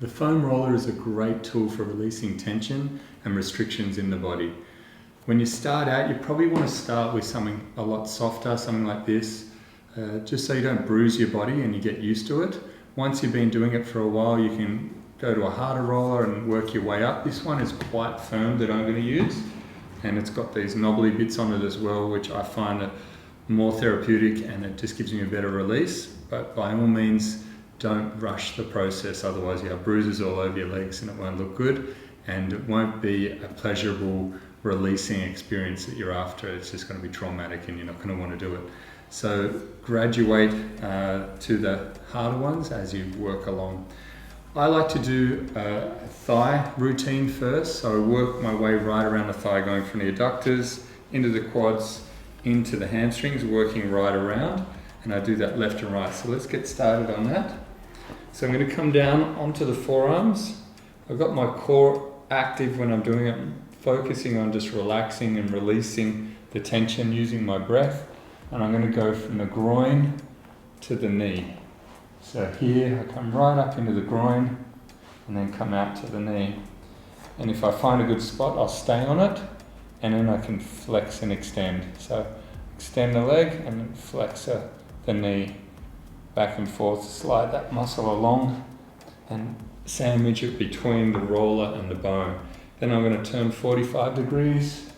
The foam roller is a great tool for releasing tension and restrictions in the body. When you start out, you probably want to start with something a lot softer, something like this, just so you don't bruise your body and you get used to it. Once you've been doing it for a while, you can go to a harder roller and work your way up. This one is quite firm that I'm going to use, and it's got these knobbly bits on it as well, which I find are more therapeutic, and it just gives me a better release. But by all means, don't rush the process, otherwise you have bruises all over your legs and it won't look good, and it won't be a pleasurable releasing experience that you're after. It's just going to be traumatic and you're not going to want to do it. So graduate to the harder ones as you work along. I like to do a thigh routine first, so I work my way right around the thigh, going from the adductors into the quads, into the hamstrings, working right around, and I do that left and right. So let's get started on that. So I'm going to come down onto the forearms. I've got my core active when I'm doing it, focusing on just relaxing and releasing the tension using my breath. And I'm going to go from the groin to the knee. So here I come right up into the groin and then come out to the knee. And if I find a good spot, I'll stay on it, and then I can flex and extend. So extend the leg and then flex the knee back and forth, slide that muscle along and sandwich it between the roller and the bone. Then I'm going to turn 45 degrees,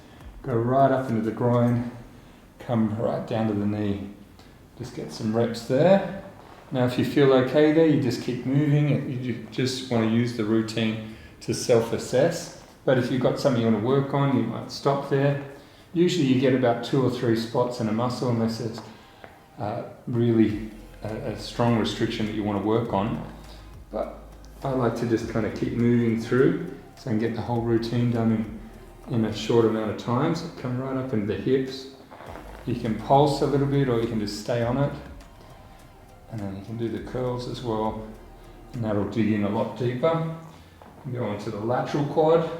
go right up into the groin, come right down to the knee. Just get some reps there. Now if you feel okay there, you just keep moving. You just want to use the routine to self-assess. But if you've got something you want to work on, you might stop there. Usually you get about 2 or 3 spots in a muscle, unless it's really a strong restriction that you want to work on. But I like to just kind of keep moving through so I can get the whole routine done in a short amount of time. So come right up into the hips. You can pulse a little bit, or you can just stay on it. And then you can do the curls as well, and that'll dig in a lot deeper. Go onto the lateral quad.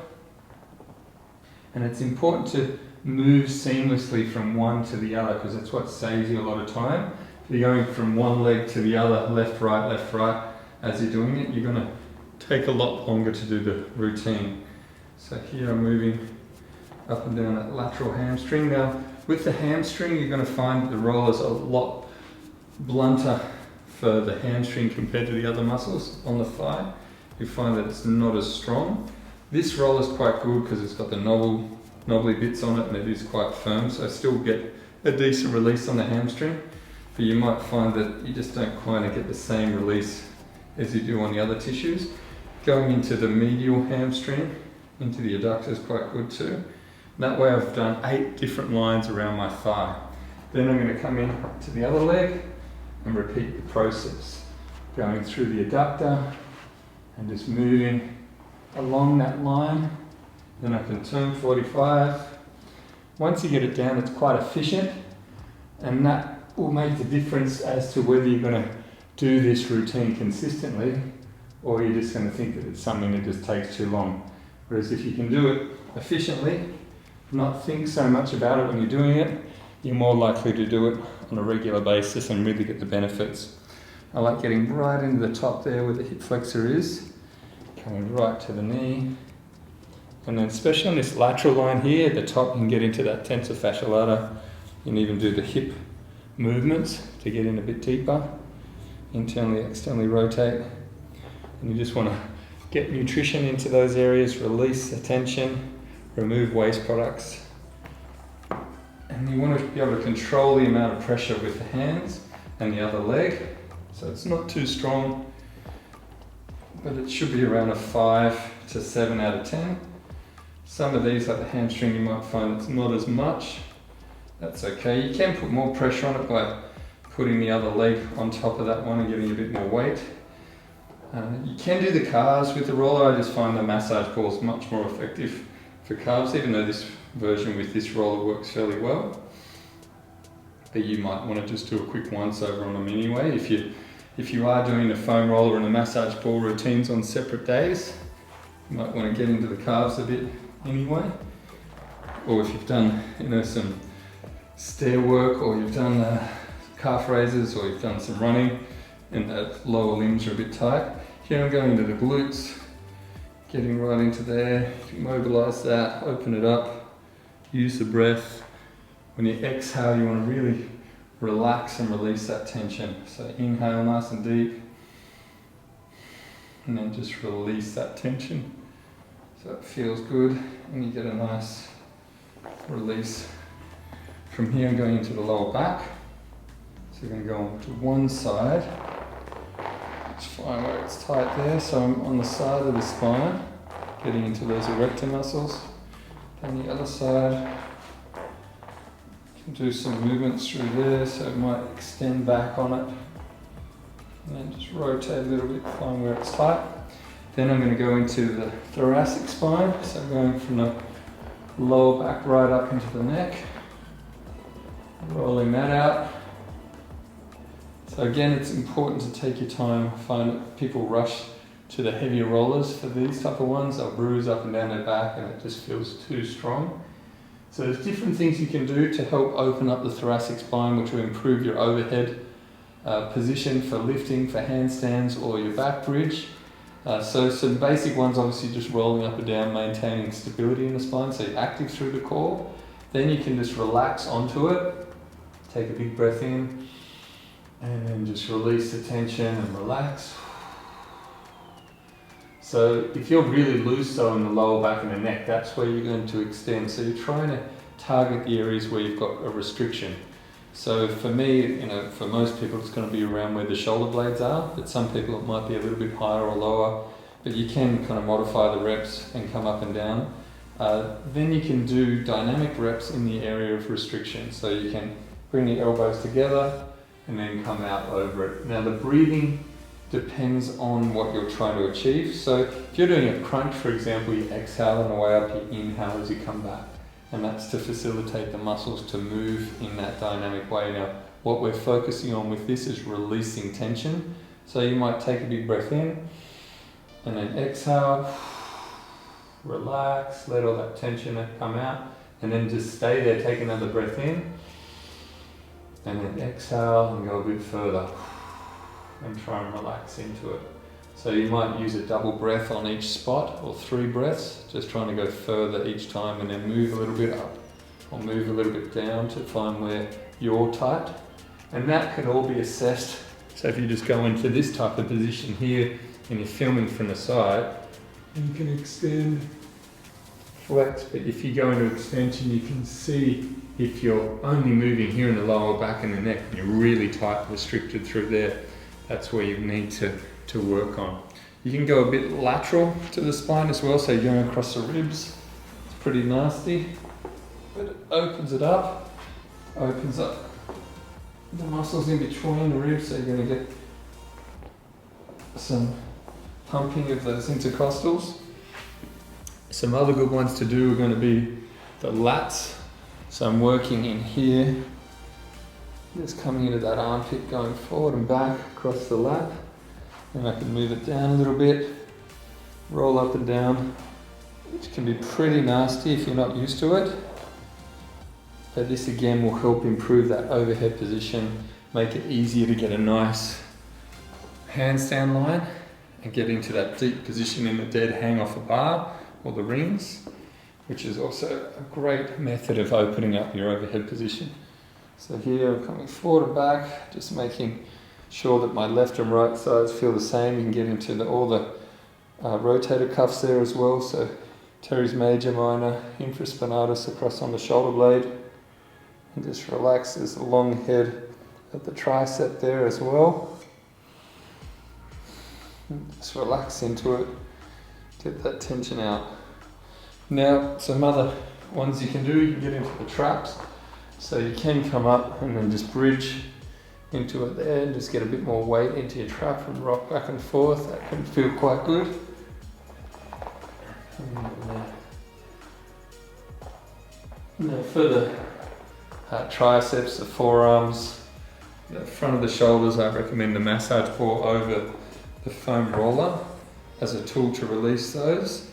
And it's important to move seamlessly from one to the other, because that's what saves you a lot of time. If you're going from one leg to the other, left, right, as you're doing it, you're going to take a lot longer to do the routine. So here I'm moving up and down that lateral hamstring. Now, with the hamstring, you're going to find that the roller's a lot blunter for the hamstring compared to the other muscles on the thigh. You find that it's not as strong. This roller is quite good because it's got the knobbly bits on it, and it is quite firm, so I still get a decent release on the hamstring. But you might find that you just don't quite get the same release as you do on the other tissues. Going into the medial hamstring, into the adductor is quite good too. That way I've done 8 different lines around my thigh. Then I'm going to come in to the other leg and repeat the process. Going through the adductor and just moving along that line. Then I can turn 45. Once you get it down, it's quite efficient, and that will make the difference as to whether you're going to do this routine consistently, or you're just going to think that it's something that just takes too long. Whereas if you can do it efficiently, not think so much about it when you're doing it, you're more likely to do it on a regular basis and really get the benefits. I like getting right into the top there where the hip flexor is, coming right to the knee, and then especially on this lateral line here at the top, you can get into that tensor fasciae lata. You can even do the hip movements to get in a bit deeper, internally, externally rotate, and you just want to get nutrition into those areas, release the tension, remove waste products. And you want to be able to control the amount of pressure with the hands and the other leg. So it's not too strong, but it should be around a 5 to 7 out of 10. Some of these, like the hamstring, you might find it's not as much. That's okay. You can put more pressure on it by putting the other leg on top of that one and getting a bit more weight. You can do the calves with the roller. I just find the massage ball is much more effective for calves, even though this version with this roller works fairly well. But you might want to just do a quick once over on them anyway. If you are doing the foam roller and the massage ball routines on separate days, you might want to get into the calves a bit anyway. Or if you've done some stair work, or you've done calf raises, or you've done some running and the lower limbs are a bit tight, Here I'm going into the glutes, getting right into there. You can mobilize that, open it up, use the breath. When you exhale, you want to really relax and release that tension. So inhale nice and deep, and then just release that tension. So it feels good, and you get a nice release. From here, I'm going into the lower back. So we're going to go on to one side. Just find where it's tight there. So I'm on the side of the spine, getting into those erector muscles. Then the other side, you can do some movements through there, so it might extend back on it. And then just rotate a little bit, find where it's tight. Then I'm going to go into the thoracic spine. So I'm going from the lower back right up into the neck. Rolling that out. So again, it's important to take your time. I find that people rush to the heavier rollers for these type of ones. They'll bruise up and down their back and it just feels too strong. So there's different things you can do to help open up the thoracic spine, which will improve your overhead position for lifting, for handstands or your back bridge. So some basic ones, obviously just rolling up and down, maintaining stability in the spine, so you're active through the core. Then you can just relax onto it. Take a big breath in, and then just release the tension and relax. So if you're really loose though in the lower back and the neck, that's where you're going to extend. So you're trying to target the areas where you've got a restriction. So for me, for most people it's going to be around where the shoulder blades are, but some people it might be a little bit higher or lower, but you can kind of modify the reps and come up and down. Then you can do dynamic reps in the area of restriction. So you can bring the elbows together and then come out over it. Now the breathing depends on what you're trying to achieve. So if you're doing a crunch, for example, you exhale on the way up, you inhale as you come back. And that's to facilitate the muscles to move in that dynamic way. Now, what we're focusing on with this is releasing tension. So you might take a big breath in and then exhale, relax, let all that tension come out, and then just stay there, take another breath in, and then exhale and go a bit further and try and relax into it. So you might use a double breath on each spot or 3 breaths, just trying to go further each time, and then move a little bit up or move a little bit down to find where you're tight. And that can all be assessed. So if you just go into this type of position here and you're filming from the side, you can extend, flex, but if you go into extension you can see if you're only moving here in the lower back and the neck and you're really tight, restricted through there, that's where you need to work on. You can go a bit lateral to the spine as well, so you're going across the ribs. It's pretty nasty, but it opens it up, opens up the muscles in between the ribs, so you're going to get some pumping of those intercostals. Some other good ones to do are going to be the lats. So I'm working in here, just coming into that armpit, going forward and back across the lat. And I can move it down a little bit, roll up and down, which can be pretty nasty if you're not used to it. But this again will help improve that overhead position, make it easier to get a nice handstand line and get into that deep position in the dead hang off a bar or the rings, which is also a great method of opening up your overhead position. So here I'm coming forward and back, just making sure that my left and right sides feel the same. You can get into all the rotator cuffs there as well. So teres major, minor, infraspinatus across on the shoulder blade. And just relax. There's a long head at the tricep there as well. And just relax into it. Get that tension out. Now, some other ones you can do. You can get into the traps. So you can come up and then just bridge into it there and just get a bit more weight into your trap and rock back and forth. That can feel quite good. Now for the triceps, the forearms, the front of the shoulders, I recommend the massage ball over the foam roller as a tool to release those.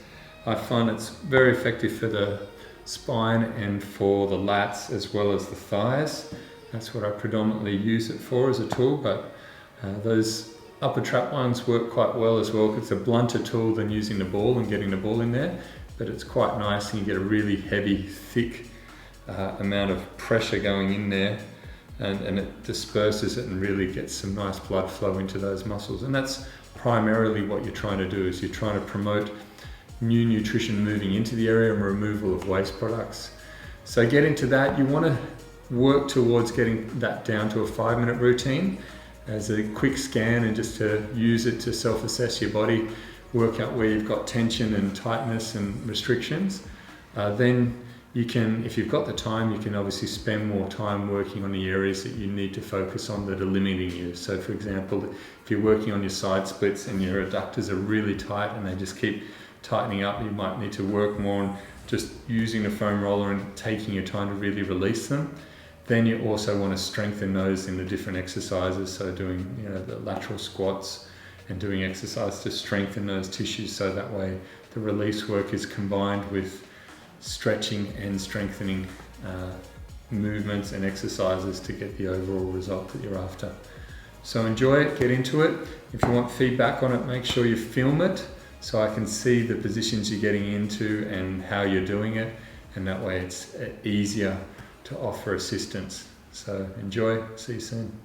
I find it's very effective for the spine and for the lats as well as the thighs. That's what I predominantly use it for as a tool, but those Upper trap ones work quite well as well, because it's a blunter tool than using the ball and getting the ball in there, but it's quite nice and you get a really heavy, thick amount of pressure going in there, and it disperses it and really gets some nice blood flow into those muscles. And that's primarily what you're trying to do, is you're trying to promote new nutrition moving into the area and removal of waste products. So get into that. You want to work towards getting that down to a 5-minute routine as a quick scan, and just to use it to self-assess your body, work out where you've got tension and tightness and restrictions. Then you can, if you've got the time, you can obviously spend more time working on the areas that you need to focus on that are limiting you. So for example, if you're working on your side splits and your adductors are really tight and they just keep tightening up, you might need to work more on just using the foam roller and taking your time to really release them. Then you also want to strengthen those in the different exercises, so doing the lateral squats and doing exercise to strengthen those tissues, so that way the release work is combined with stretching and strengthening movements and exercises to get the overall result that you're after. So enjoy it, get into it. If you want feedback on it, make sure you film it so I can see the positions you're getting into and how you're doing it, and that way it's easier to offer assistance. So enjoy, see you soon.